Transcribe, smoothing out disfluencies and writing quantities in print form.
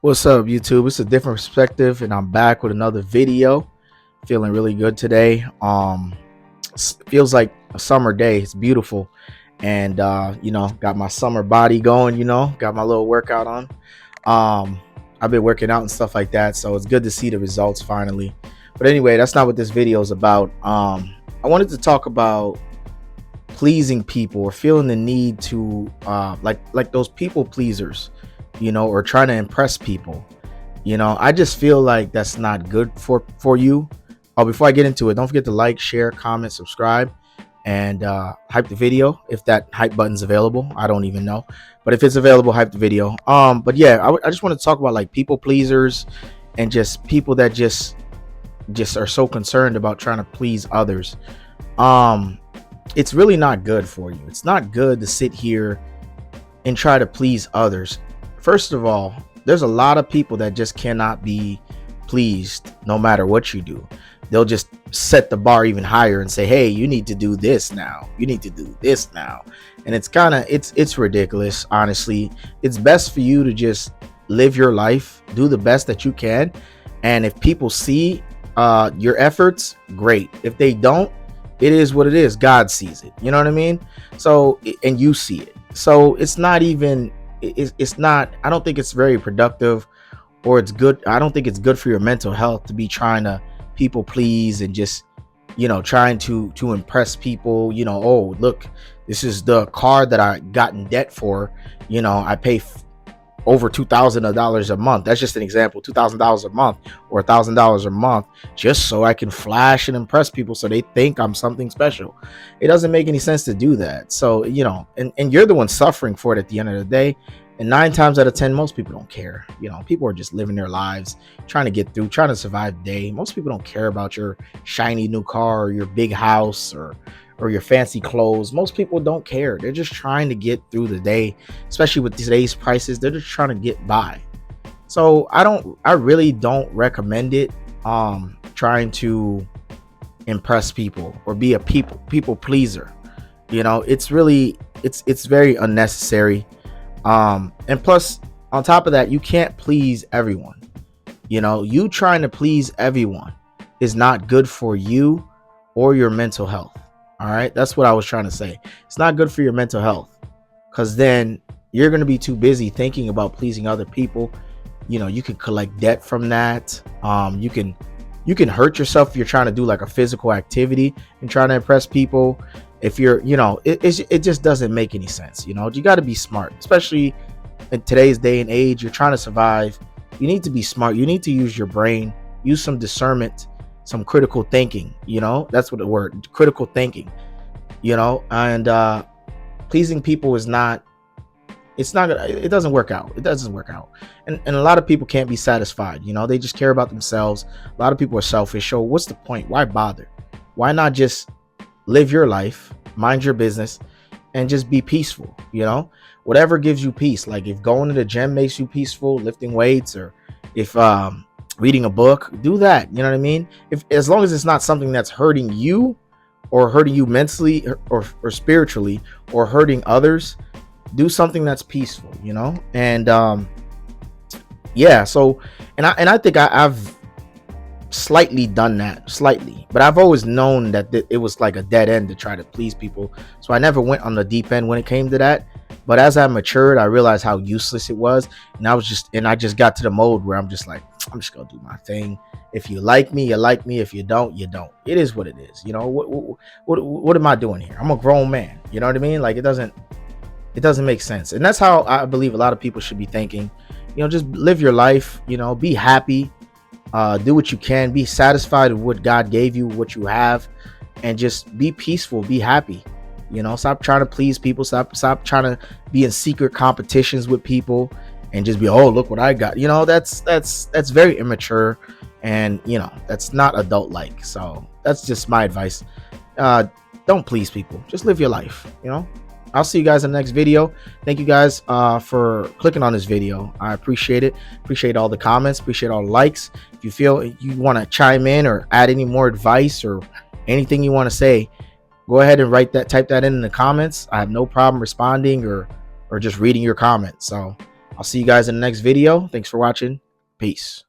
What's up, YouTube? It's a different perspective, and I'm back with another video. Feeling really good today. Feels like a summer day. It's beautiful, and got my summer body going. Got my little workout on. I've been working out and stuff like that, so it's good to see the results finally. But anyway, that's not what this video is about. I wanted to talk about pleasing people or feeling the need to like those people pleasers, or trying to impress people. I just feel like that's not good for you. Before I get into it, don't forget to like, share, comment, subscribe, and hype the video if that hype button's available. I don't even know, but if it's available, hype the video. But yeah, I just want to talk about like people pleasers and just people that just are so concerned about trying to please others. It's really not good for you. It's not good to sit here and try to please others. First of all, there's a lot of people that just cannot be pleased no matter what you do. They'll just set the bar even higher and say, hey, you need to do this now. You need to do this now. And it's ridiculous, honestly. It's best for you to just live your life, do the best that you can. And if people see your efforts, great. If they don't, it is what it is. God sees it. You know what I mean? So, and you see it. So it's not even, it's not, I don't think it's very productive, or it's good. I don't think it's good for your mental health to be trying to people please and just, trying to impress people. Oh, look, this is the car that I got in debt for. I pay over $2,000 a month. That's just an example. $2,000 a month or $1,000 a month, just so I can flash and impress people so they think I'm something special. It doesn't make any sense to do that. So, and you're the one suffering for it at the end of the day. And 9 times out of 10, most people don't care. People are just living their lives, trying to get through, trying to survive the day. Most people don't care about your shiny new car or your big house or your fancy clothes. Most people don't care. They're just trying to get through the day, especially with today's prices. They're just trying to get by. So I really don't recommend it. Trying to impress people or be a people pleaser. It's very unnecessary. And plus, on top of that, you can't please everyone. You trying to please everyone is not good for you or your mental health. All right, that's what I was trying to say. It's not good for your mental health, because then you're going to be too busy thinking about pleasing other people. You can collect debt from that. You can hurt yourself if you're trying to do like a physical activity and trying to impress people. If you're, it just doesn't make any sense. You got to be smart, especially in today's day and age. You're trying to survive. You need to be smart. You need to use your brain, use some discernment, some critical thinking. That's what the word critical thinking, and pleasing people is not, it doesn't work out. It doesn't work out. And a lot of people can't be satisfied. They just care about themselves. A lot of people are selfish. So what's the point? Why bother? Why not just live your life, mind your business, and just be peaceful? Whatever gives you peace. Like if going to the gym makes you peaceful, lifting weights, or if reading a book, do that. You know what I mean? As long as it's not something that's hurting you or hurting you mentally or spiritually or hurting others, do something that's peaceful, and yeah. So and I think I've slightly done that, but I've always known that it was like a dead end to try to please people. So I never went on the deep end when it came to that. But as I matured, I realized how useless it was, and I just got to the mode where I'm just like, I'm just gonna do my thing. If you like me, you like me. If you don't, you don't. It is what it is. What am I doing here? I'm a grown man. You know what I mean? Like it doesn't make sense. And that's how I believe a lot of people should be thinking. Just live your life. Be happy. Do what you can. Be satisfied with what God gave you, what you have, and just be peaceful. Be happy. Stop trying to please people. Stop trying to be in secret competitions with people and just be, oh, look what I got. That's very immature, and that's not adult like. So that's just my advice. Don't please people. Just live your life. I'll see you guys in the next video. Thank you guys for clicking on this video. I appreciate it. Appreciate all the comments. Appreciate all the likes. If you feel you want to chime in or add any more advice or anything you want to say, go ahead and type that in the comments. I have no problem responding or just reading your comments. So I'll see you guys in the next video. Thanks for watching. Peace.